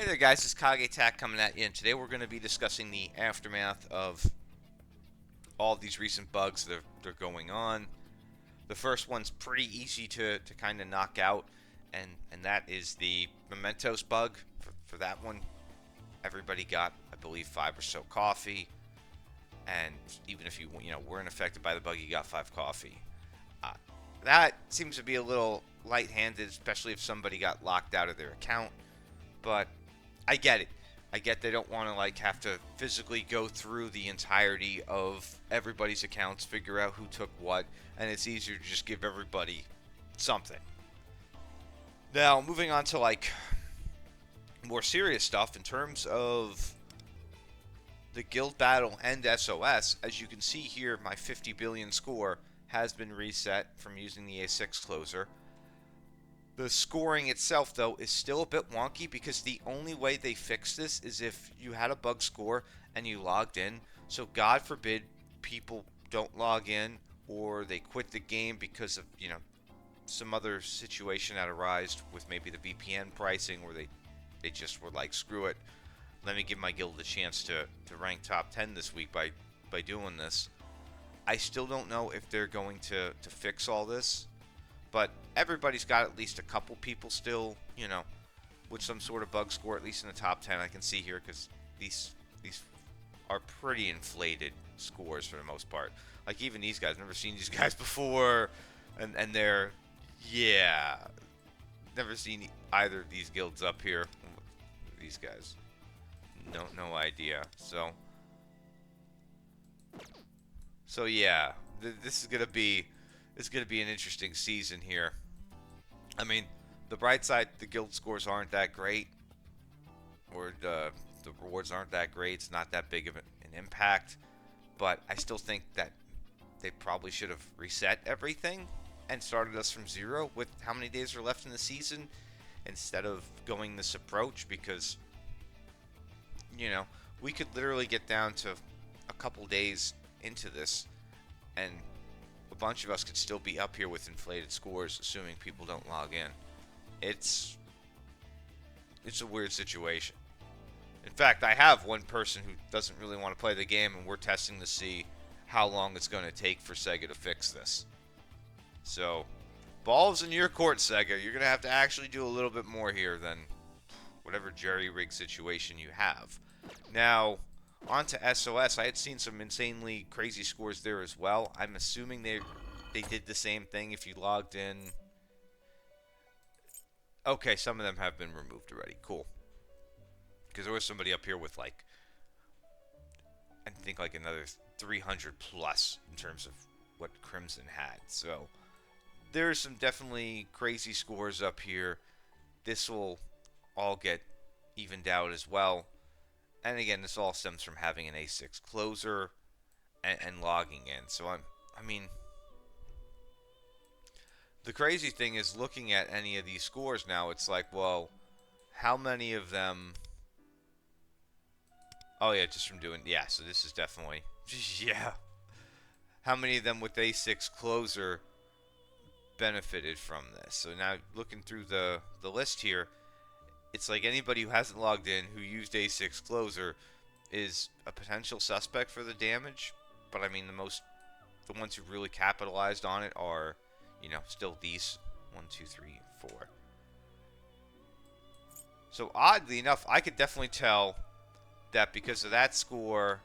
Hey there guys, it's Kage Tack coming at you, and today we're going to be discussing the aftermath of all these recent bugs that are going on. The first one's pretty easy to kind of knock out, and that is the Mementos bug. For that one, everybody got, I believe, 5 or so coffee, and even if you weren't affected by the bug, you got 5 coffee. Uh, that seems to be a little light-handed, especially if somebody got locked out of their account, but I get it. I get they don't want to have to physically go through the entirety of everybody's accounts, figure out who took what, and it's easier to just give everybody something. Now, moving on to more serious stuff in terms of the guild battle and SOS. As you can see here, my 50 billion score has been reset from using the A6 closer. The scoring itself, though, is still a bit wonky because the only way they fix this is if you had a bug score and you logged in. So God forbid people don't log in or they quit the game because of, some other situation that arose with maybe the VPN pricing, where they just were like, screw it, let me give my guild a chance to rank top 10 this week by doing this. I still don't know if they're going to fix all this. But everybody's got at least a couple people still, with some sort of bug score, at least in the top 10. I can see here because these are pretty inflated scores for the most part. Like even these guys, never seen these guys before, and they're, yeah, never seen either of these guilds up here. These guys, no idea. So yeah, this is gonna be. It's going to be an interesting season here. I mean, the bright side, the guild scores aren't that great, or the rewards aren't that great. It's not that big of an impact, but I still think that they probably should have reset everything and started us from zero with how many days are left in the season instead of going this approach, because, we could literally get down to a couple days into this and a bunch of us could still be up here with inflated scores, assuming people don't log in. It's a weird situation. In fact, I have one person who doesn't really want to play the game, and we're testing to see how long it's going to take for Sega to fix this. So, ball's in your court, Sega. You're going to have to actually do a little bit more here than whatever jerry-rig situation you have. Now, on to SOS. I had seen some insanely crazy scores there as well. I'm assuming they did the same thing if you logged in. Okay, some of them have been removed already. Cool. Because there was somebody up here with I think another 300 plus in terms of what Crimson had. So there's some definitely crazy scores up here. This will all get evened out as well. And again, this all stems from having an A6 closer and logging in. So I mean, the crazy thing is looking at any of these scores now, it's like, well, how many of them? Oh yeah, just from doing, yeah, so this is definitely, yeah. How many of them with A6 closer benefited from this? So now looking through the list here, it's like anybody who hasn't logged in who used A6 closer is a potential suspect for the damage. But I mean, the ones who really capitalized on it are, still these 1, 2, 3, 4. So oddly enough, I could definitely tell that because of that score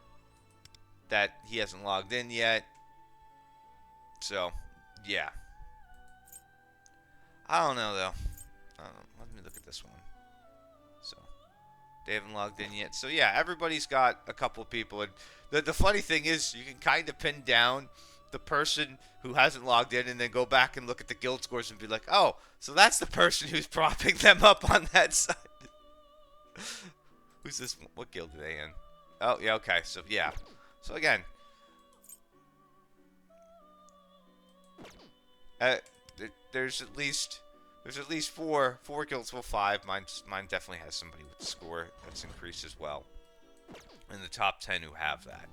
that he hasn't logged in yet. So, yeah. I don't know though. Let me look at this one. So, they haven't logged in yet. So yeah, everybody's got a couple of people. And the funny thing is, you can kind of pin down the person who hasn't logged in and then go back and look at the guild scores and be like, oh, so that's the person who's propping them up on that side. Who's this? What guild are they in? Oh, yeah, okay. So, yeah. So, again. There's at least four guilds. Well, 5. Mine definitely has somebody with the score that's increased as well. In the top 10 who have that.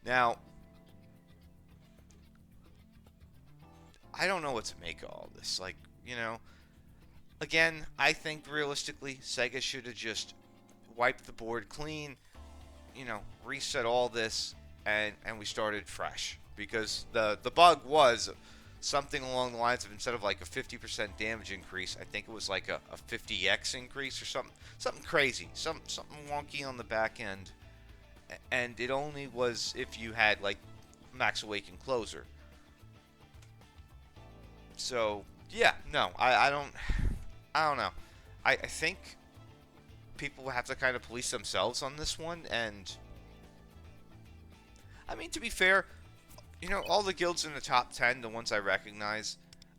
Now, I don't know what to make of all this. Again, I think realistically, Sega should have just wiped the board clean, reset all this, and we started fresh. Because the bug was something along the lines of, instead of like a 50% damage increase, I think it was like a 50x increase or something crazy, something wonky on the back end. And it only was if you had like Max Awaken Closer. So yeah, no, I don't know. I think people have to kind of police themselves on this one. And I mean, to be fair, all the guilds in the top 10, the ones I recognize,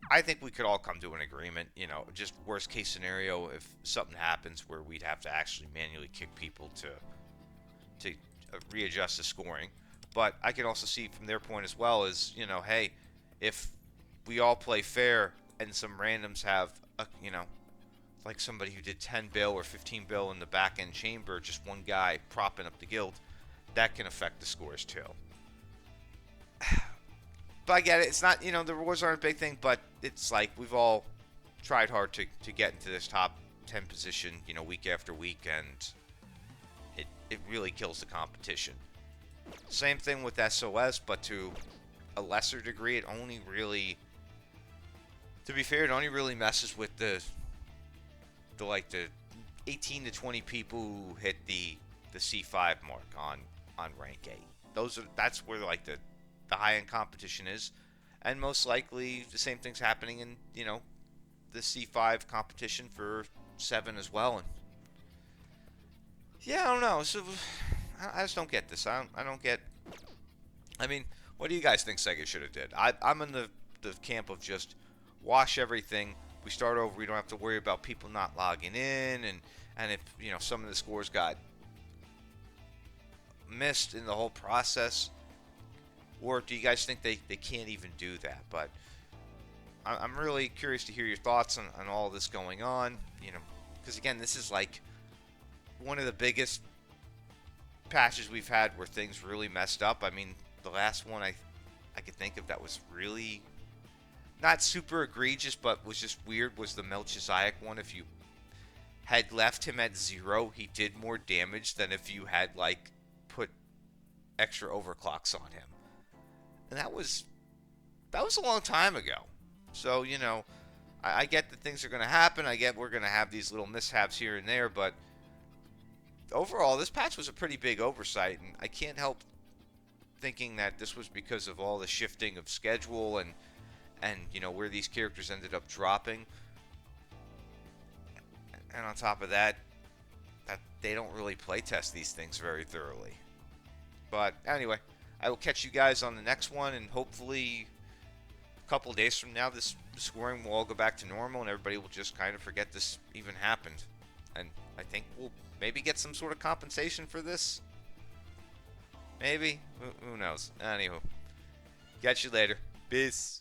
I think we could all come to an agreement. Just worst case scenario, if something happens where we'd have to actually manually kick people to readjust the scoring. But I can also see from their point as well is, hey, if we all play fair and some randoms have like somebody who did 10 bill or 15 bill in the back end chamber, just one guy propping up the guild, that can affect the scores too. But I get it. It's not, the rewards aren't a big thing, but it's like we've all tried hard to get into this top 10 position, week after week, and it really kills the competition. Same thing with SOS, but to a lesser degree. It only really, to be fair, it only really messes with the 18 to 20 people who hit the C5 mark on rank 8. That's where like the high-end competition is, and most likely the same thing's happening in the C5 competition for 7 as well. And yeah, I don't know. So I just don't get this. I don't get. I mean, what do you guys think Sega should have did? I'm in the camp of just wash everything. We start over. We don't have to worry about people not logging in, and if some of the scores got missed in the whole process. Or do you guys think they can't even do that? But I'm really curious to hear your thoughts on all this going on. Because again, this is like one of the biggest patches we've had where things really messed up. I mean, the last one I could think of that was really not super egregious, but was just weird, was the Melchizedek one. If you had left him at 0, he did more damage than if you had like put extra overclocks on him. And that was a long time ago. So, I get that things are going to happen. I get we're going to have these little mishaps here and there. But overall, this patch was a pretty big oversight. And I can't help thinking that this was because of all the shifting of schedule and where these characters ended up dropping. And on top of that they don't really playtest these things very thoroughly. But anyway, I will catch you guys on the next one, and hopefully a couple of days from now, this scoring will all go back to normal, and everybody will just kind of forget this even happened. And I think we'll maybe get some sort of compensation for this. Maybe. Who knows? Anywho, catch you later. Peace.